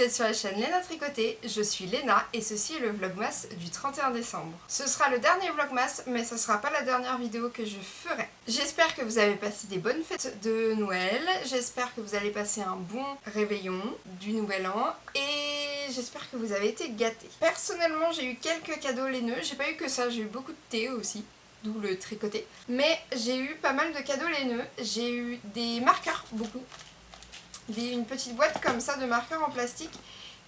êtes sur la chaîne Léna Tricoté, je suis Léna et ceci est le vlogmas du 31 décembre. Ce sera le dernier vlogmas mais ce sera pas la dernière vidéo que je ferai. J'espère que vous avez passé des bonnes fêtes de Noël, j'espère que vous allez passer un bon réveillon du Nouvel An et j'espère que vous avez été gâtés. Personnellement j'ai eu quelques cadeaux laineux, j'ai pas eu que ça, j'ai eu beaucoup de thé aussi. D'où le tricoté. Mais j'ai eu pas mal de cadeaux laineux. J'ai eu des marqueurs, beaucoup. Une petite boîte comme ça de marqueurs en plastique.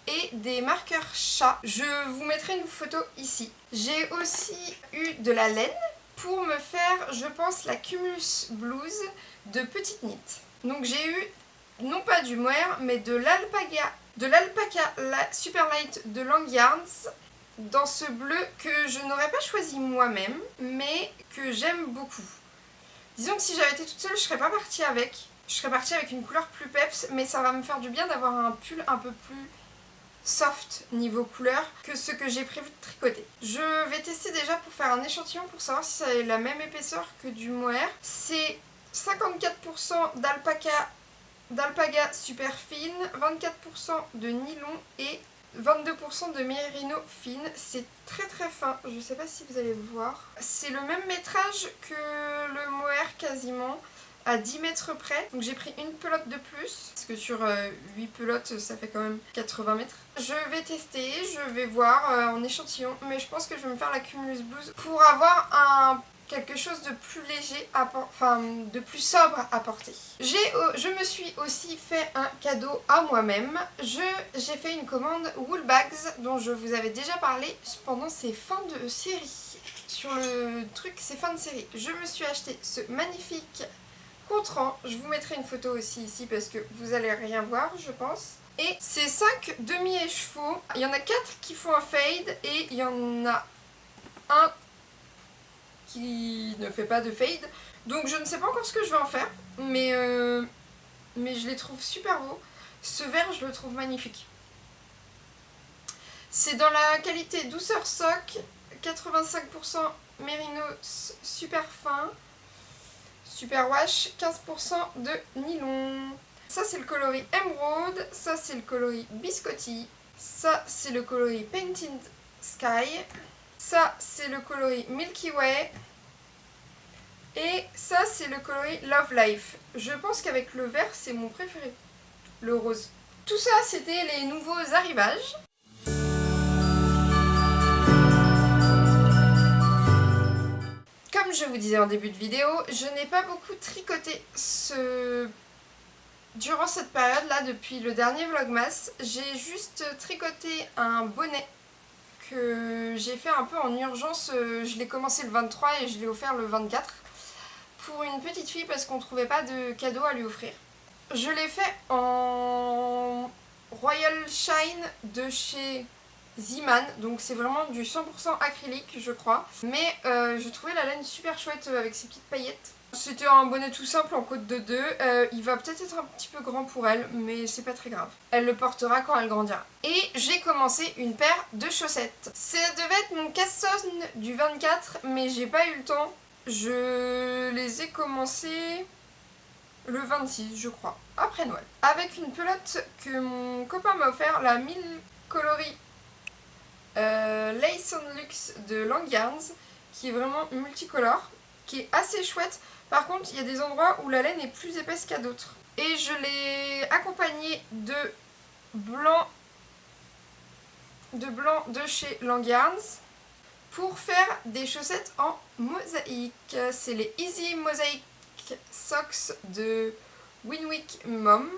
Et des marqueurs chat. Je vous mettrai une photo ici. J'ai aussi eu de la laine pour me faire, je pense, la Cumulus Blues de petite knit. Donc j'ai eu, non pas du mohair, mais de l'alpaca Super Light de Lang Yarns. Dans ce bleu que je n'aurais pas choisi moi-même, mais que j'aime beaucoup. Disons que si j'avais été toute seule, je serais pas partie avec. Je serais partie avec une couleur plus peps, mais ça va me faire du bien d'avoir un pull un peu plus soft niveau couleur que ce que j'ai prévu de tricoter. Je vais tester déjà pour faire un échantillon pour savoir si ça a la même épaisseur que du mohair. C'est 54% d'alpaga super fine, 24% de nylon et 22% de mérino fine, c'est très très fin, je sais pas si vous allez voir. C'est le même métrage que le mohair quasiment, à 10 mètres près. Donc j'ai pris une pelote de plus, parce que sur 8 pelotes ça fait quand même 80 mètres. Je vais tester, je vais voir en échantillon, mais je pense que je vais me faire la Cumulus Blues pour avoir quelque chose de plus léger, de plus sobre à porter. Je me suis aussi fait un cadeau à moi-même. J'ai fait une commande Wool Bags dont je vous avais déjà parlé pendant ces fins de série. Sur le truc, ces fins de série. Je me suis acheté ce magnifique contrant. Je vous mettrai une photo aussi ici parce que vous allez rien voir, je pense. Et c'est 5 demi-écheveaux. Il y en a 4 qui font un fade et il y en a un qui ne fait pas de fade. Donc je ne sais pas encore ce que je vais en faire, mais je les trouve super beaux. Ce vert, je le trouve magnifique. C'est dans la qualité douceur sock, 85% mérino super fin, super wash, 15% de nylon. Ça c'est le coloris Emerald, ça c'est le coloris Biscotti, ça c'est le coloris Painted Sky. Ça, c'est le coloris Milky Way. Et ça, c'est le coloris Love Life. Je pense qu'avec le vert, c'est mon préféré. Le rose. Tout ça, c'était les nouveaux arrivages. Comme je vous disais en début de vidéo, je n'ai pas beaucoup tricoté durant cette période-là, depuis le dernier vlogmas. J'ai juste tricoté un bonnet que j'ai fait un peu en urgence. Je l'ai commencé le 23 et je l'ai offert le 24 pour une petite fille parce qu'on ne trouvait pas de cadeau à lui offrir. Je l'ai fait en Royal Shine de chez Zeeman, donc c'est vraiment du 100% acrylique je crois, mais je trouvais la laine super chouette avec ses petites paillettes. C'était un bonnet tout simple en côte de 2, il va peut-être être un petit peu grand pour elle, mais c'est pas très grave. Elle le portera quand elle grandira. Et j'ai commencé une paire de chaussettes. Ça devait être mon casse-sonne du 24, mais j'ai pas eu le temps. Je les ai commencées le 26, je crois, après Noël. Avec une pelote que mon copain m'a offert, la 1000 coloris Lace on Luxe de Lang Yarns, qui est vraiment multicolore, qui est assez chouette. Par contre, il y a des endroits où la laine est plus épaisse qu'à d'autres. Et je l'ai accompagnée de blanc de chez Lang Yarns pour faire des chaussettes en mosaïque. C'est les Easy Mosaic Socks de Winwick Mom.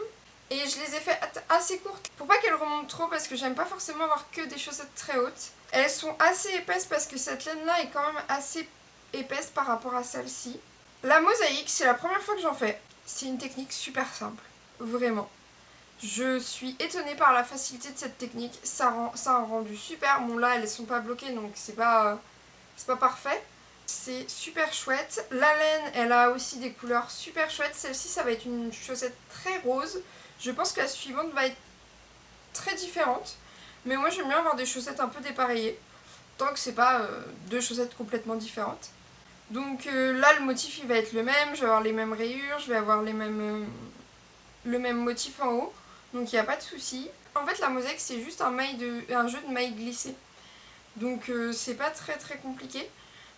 Et je les ai fait assez courtes pour pas qu'elles remontent trop parce que j'aime pas forcément avoir que des chaussettes très hautes. Elles sont assez épaisses parce que cette laine là est quand même assez épaisse par rapport à celle-ci. La mosaïque, c'est la première fois que j'en fais. C'est une technique super simple, vraiment. Je suis étonnée par la facilité de cette technique, ça a un rendu super. Bon là elles sont pas bloquées donc c'est pas parfait. C'est super chouette. La laine, elle a aussi des couleurs super chouettes. Celle-ci, ça va être une chaussette très rose. Je pense que la suivante va être très différente. Mais moi, j'aime bien avoir des chaussettes un peu dépareillées. Tant que c'est pas deux chaussettes complètement différentes. Donc là, le motif, il va être le même. Je vais avoir les mêmes rayures. Je vais avoir le même motif en haut. Donc il n'y a pas de souci. En fait la mosaïque c'est juste un jeu de mailles glissées. Donc c'est pas très compliqué.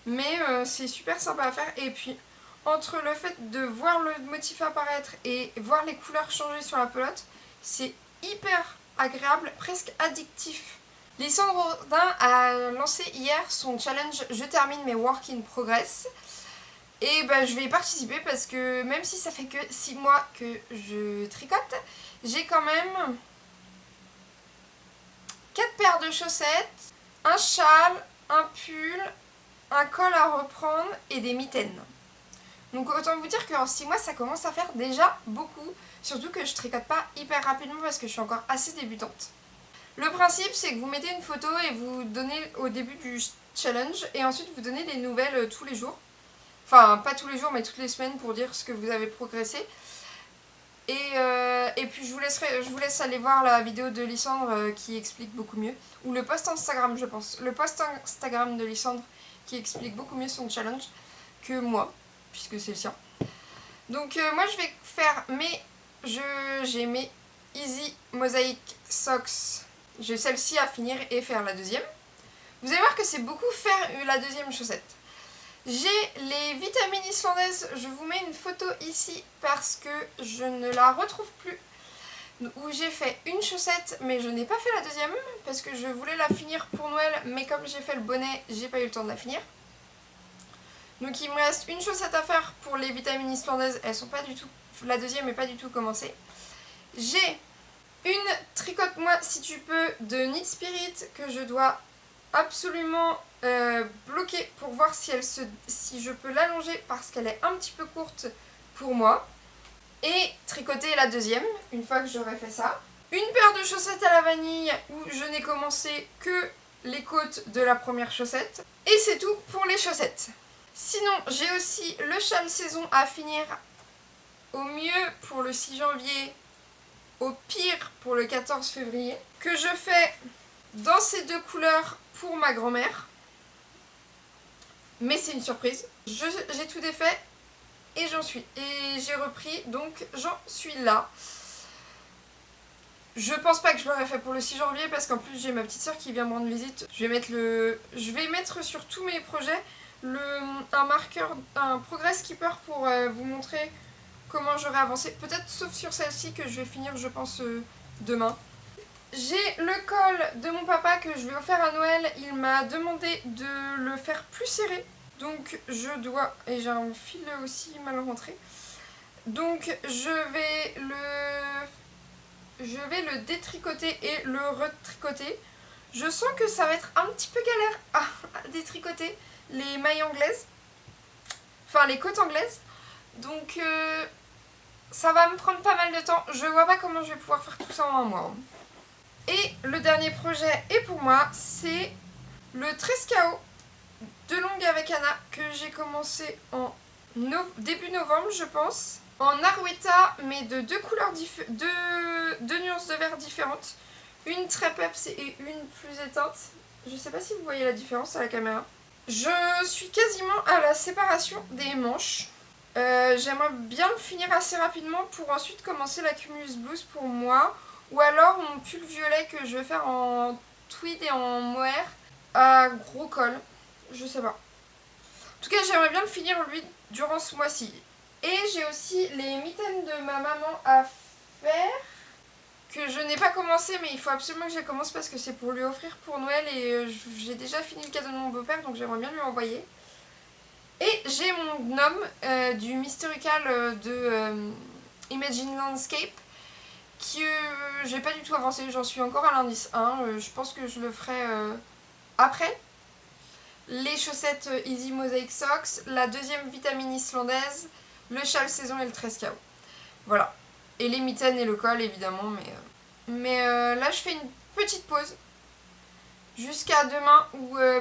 Mais c'est super sympa à faire. Et puis entre le fait de voir le motif apparaître et voir les couleurs changer sur la pelote, c'est hyper agréable, presque addictif. Lysandre Rodin a lancé hier son challenge Je termine mes work in progress. Et bah, je vais y participer parce que même si ça fait que 6 mois que je tricote, j'ai quand même 4 paires de chaussettes, un châle, un pull, un col à reprendre et des mitaines. Donc autant vous dire qu'en 6 mois ça commence à faire déjà beaucoup. Surtout que je tricote pas hyper rapidement parce que je suis encore assez débutante. Le principe c'est que vous mettez une photo et vous donnez au début du challenge et ensuite vous donnez des nouvelles tous les jours. Enfin pas tous les jours mais toutes les semaines pour dire ce que vous avez progressé. Et puis je vous laisse aller voir la vidéo de Lysandre qui explique beaucoup mieux. Ou le post Instagram je pense. Le post Instagram de Lysandre qui explique beaucoup mieux son challenge que moi, puisque c'est le sien. Donc moi je vais faire j'ai mes Easy Mosaic Socks. J'ai celle-ci à finir et faire la deuxième. Vous allez voir que c'est beaucoup faire la deuxième chaussette. J'ai les vitamines islandaises, je vous mets une photo ici parce que je ne la retrouve plus. Où j'ai fait une chaussette mais je n'ai pas fait la deuxième parce que je voulais la finir pour Noël mais comme j'ai fait le bonnet, j'ai pas eu le temps de la finir. Donc il me reste une chaussette à faire pour les vitamines islandaises, elles sont pas du tout, la deuxième n'est pas du tout commencée. J'ai une tricote-moi si tu peux de Knit Spirit que je dois absolument bloquer pour voir si je peux l'allonger parce qu'elle est un petit peu courte pour moi. Et tricoter la deuxième, une fois que j'aurai fait ça. Une paire de chaussettes à la vanille où je n'ai commencé que les côtes de la première chaussette. Et c'est tout pour les chaussettes. Sinon, j'ai aussi le châle saison à finir au mieux pour le 6 janvier, au pire pour le 14 février, que je fais dans ces deux couleurs pour ma grand-mère. Mais c'est une surprise. J'ai tout défait et j'ai repris, donc j'en suis là. Je pense pas que je l'aurais fait pour le 6 janvier parce qu'en plus j'ai ma petite soeur qui vient me rendre visite. Je vais mettre sur tous mes projets un marqueur, un progress keeper pour vous montrer comment j'aurais avancé. Peut-être sauf sur celle-ci que je vais finir je pense demain. J'ai le col de mon papa que je lui ai offert à Noël. Il m'a demandé de le faire plus serré. Donc je dois... Et j'ai un fil aussi mal rentré. Donc je vais le détricoter et le retricoter. Je sens que ça va être un petit peu galère à détricoter les mailles anglaises. Enfin les côtes anglaises. Donc ça va me prendre pas mal de temps. Je vois pas comment je vais pouvoir faire tout ça en un mois. Et le dernier projet est pour moi, c'est le Trescao de longue avec Anna que j'ai commencé en début novembre je pense. En Arouetta mais de deux couleurs deux nuances de vert différentes. Une très peps et une plus éteinte. Je sais pas si vous voyez la différence à la caméra. Je suis quasiment à la séparation des manches. J'aimerais bien le finir assez rapidement pour ensuite commencer la Cumulus Blues pour moi. Ou alors mon pull violet que je vais faire en tweed et en mohair à gros col. Je sais pas. En tout cas j'aimerais bien le finir lui durant ce mois-ci. Et j'ai aussi les mitaines de ma maman à faire. Que je n'ai pas commencé mais il faut absolument que je les commence parce que c'est pour lui offrir pour Noël. Et j'ai déjà fini le cadeau de mon beau-père donc j'aimerais bien lui envoyer. Et j'ai mon gnome du Mystical de Imagine Landscape qui j'ai pas du tout avancé, j'en suis encore à l'indice 1, je pense que je le ferai après. Les chaussettes Easy Mosaic Socks, la deuxième vitamine islandaise, le châle saison et le Trescao. Voilà. Et les mitaines et le col évidemment, mais là je fais une petite pause jusqu'à demain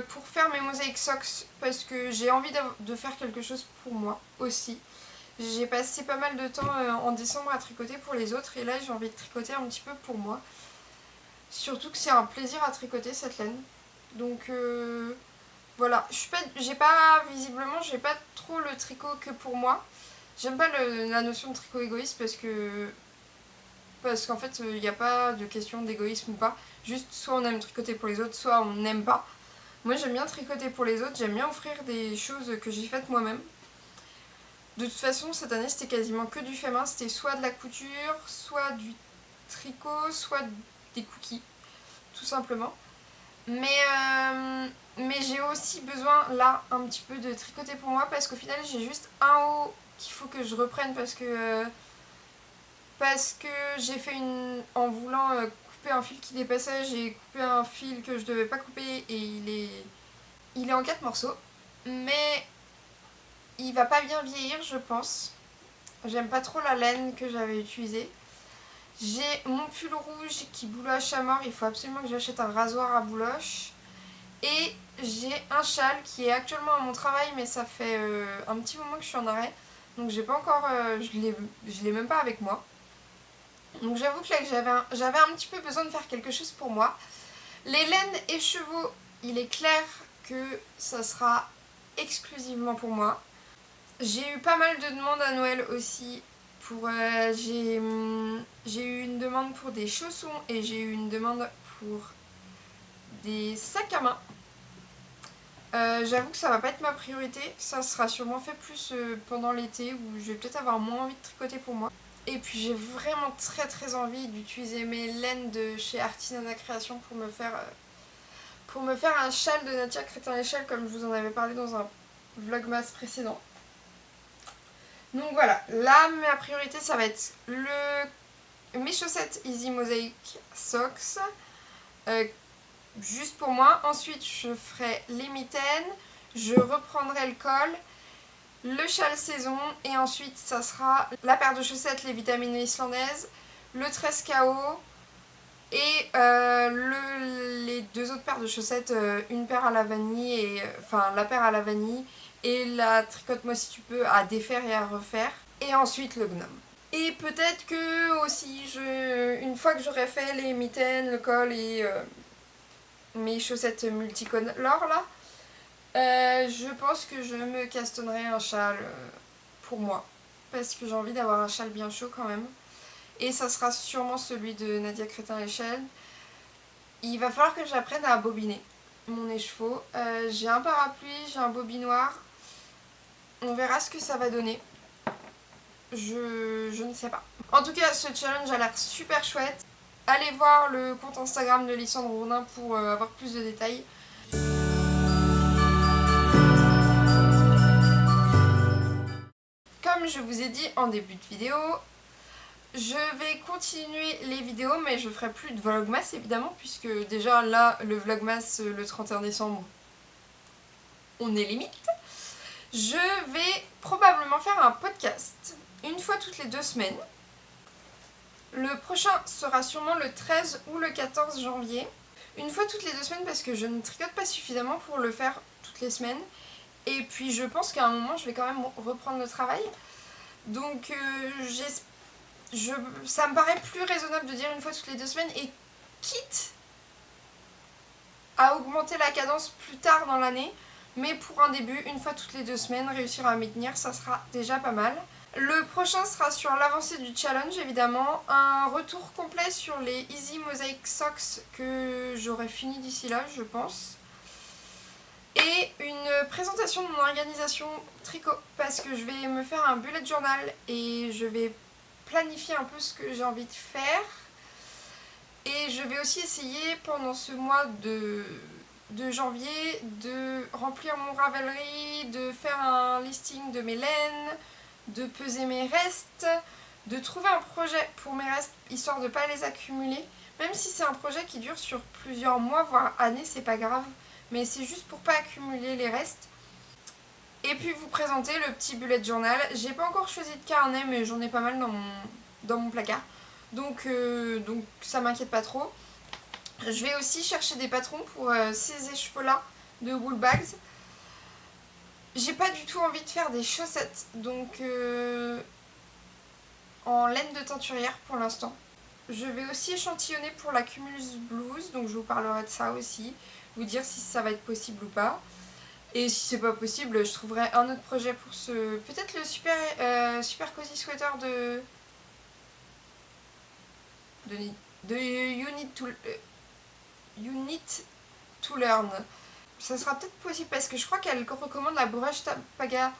pour faire mes Mosaic Socks parce que j'ai envie de faire quelque chose pour moi aussi. J'ai passé pas mal de temps en décembre à tricoter pour les autres et là j'ai envie de tricoter un petit peu pour moi. Surtout que c'est un plaisir à tricoter cette laine. Donc voilà, visiblement j'ai pas trop le tricot que pour moi. J'aime pas la notion de tricot égoïste parce que parce qu'en fait il n'y a pas de question d'égoïsme ou pas, juste soit on aime tricoter pour les autres, soit on n'aime pas. Moi j'aime bien tricoter pour les autres, j'aime bien offrir des choses que j'ai faites moi-même. De toute façon cette année c'était quasiment que du fait main, c'était soit de la couture, soit du tricot, soit des cookies, tout simplement. Mais j'ai aussi besoin là un petit peu de tricoter pour moi parce qu'au final j'ai juste un haut qu'il faut que je reprenne parce que j'ai fait en voulant couper un fil qui dépassait, j'ai coupé un fil que je devais pas couper et il est en 4 morceaux. Mais il va pas bien vieillir je pense. J'aime pas trop la laine que j'avais utilisée. J'ai mon pull rouge qui bouloche à mort, il faut absolument que j'achète un rasoir à bouloche. Et j'ai un châle qui est actuellement à mon travail mais ça fait un petit moment que je suis en arrêt. Donc j'ai pas encore, je l'ai même pas avec moi. Donc j'avoue que là j'avais un petit peu besoin de faire quelque chose pour moi. Les laines et chevaux, il est clair que ça sera exclusivement pour moi. J'ai eu pas mal de demandes à Noël aussi. J'ai eu une demande pour des chaussons et j'ai eu une demande pour des sacs à main. J'avoue que ça va pas être ma priorité, ça sera sûrement fait plus pendant l'été où je vais peut-être avoir moins envie de tricoter pour moi. Et puis j'ai vraiment très envie d'utiliser mes laines de chez Artisanat Création pour me faire un châle de Nadia Crétin-Échelle comme je vous en avais parlé dans un vlogmas précédent. Donc voilà, là ma priorité ça va être mes chaussettes Easy Mosaic Socks, juste pour moi. Ensuite je ferai les mitaines, je reprendrai le col, le châle saison et ensuite ça sera la paire de chaussettes les vitamines islandaises, le 13 KO et les deux autres paires de chaussettes, une paire à la vanille et enfin la paire à la vanille et la tricote-moi si tu peux à défaire et à refaire et ensuite le gnome. Et peut-être que aussi une fois que j'aurai fait les mitaines, le col et mes chaussettes multicolores là, je pense que je me castonnerai un châle pour moi parce que j'ai envie d'avoir un châle bien chaud quand même et ça sera sûrement celui de Nadia Crétin-Échelle. Il va falloir que j'apprenne à bobiner mon écheveau. J'ai un parapluie, j'ai un bobinoir, on verra ce que ça va donner. Je ne sais pas. En tout cas ce challenge a l'air super chouette. Allez voir le compte Instagram de Lysandre Rounin pour avoir plus de détails. Comme je vous ai dit en début de vidéo, je vais continuer les vidéos mais je ferai plus de vlogmas évidemment puisque déjà là le vlogmas le 31 décembre on est limite. Je vais probablement faire un podcast une fois toutes les 2 semaines. Le prochain sera sûrement le 13 ou le 14 janvier. Une fois toutes les 2 semaines parce que je ne tricote pas suffisamment pour le faire toutes les semaines. Et puis je pense qu'à un moment je vais quand même reprendre le travail. Donc ça me paraît plus raisonnable de dire une fois toutes les 2 semaines et quitte à augmenter la cadence plus tard dans l'année. Mais pour un début, une fois toutes les 2 semaines, réussir à m'y tenir, ça sera déjà pas mal. Le prochain sera sur l'avancée du challenge évidemment, un retour complet sur les Easy Mosaic Socks que j'aurai fini d'ici là je pense. Et une présentation de mon organisation tricot parce que je vais me faire un bullet journal et je vais planifier un peu ce que j'ai envie de faire. Et je vais aussi essayer pendant ce mois de janvier de remplir mon Ravelry, de faire un listing de mes laines, de peser mes restes, de trouver un projet pour mes restes histoire de ne pas les accumuler. Même si c'est un projet qui dure sur plusieurs mois voire années, c'est pas grave. Mais c'est juste pour pas accumuler les restes. Et puis vous présenter le petit bullet journal. J'ai pas encore choisi de carnet mais j'en ai pas mal dans mon placard. Donc ça m'inquiète pas trop. Je vais aussi chercher des patrons pour ces écheveaux là de wool bags. J'ai pas du tout envie de faire des chaussettes donc en laine de teinturière pour l'instant. Je vais aussi échantillonner pour la Cumulus Blues, donc je vous parlerai de ça aussi, vous dire si ça va être possible ou pas. Et si c'est pas possible, je trouverai un autre projet pour peut-être le super cozy sweater You Need to Learn. Ça sera peut-être possible parce que je crois qu'elle recommande la Brush Paga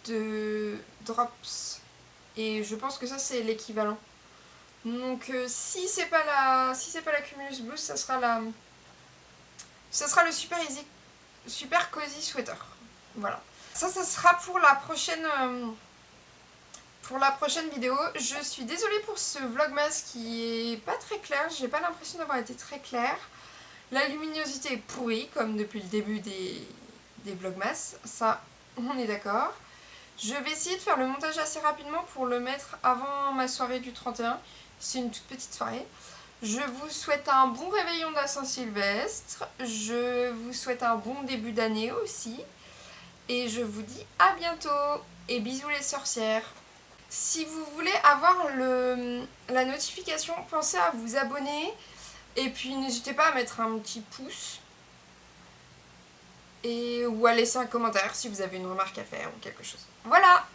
de Drops. Et je pense que ça c'est l'équivalent. Donc si c'est pas la Cumulus Blues, ça sera le Super Cozy Sweater. Voilà. Ça sera pour la prochaine vidéo. Je suis désolée pour ce vlogmas qui est pas très clair. J'ai pas l'impression d'avoir été très claire. La luminosité est pourrie comme depuis le début des vlogmas. Ça, on est d'accord. Je vais essayer de faire le montage assez rapidement pour le mettre avant ma soirée du 31. C'est une toute petite soirée. Je vous souhaite un bon réveillon de la Saint-Sylvestre. Je vous souhaite un bon début d'année aussi. Et je vous dis à bientôt. Et bisous les sorcières. Si vous voulez avoir la notification, pensez à vous abonner. Et puis n'hésitez pas à mettre un petit pouce. Ou à laisser un commentaire si vous avez une remarque à faire ou quelque chose. Voilà!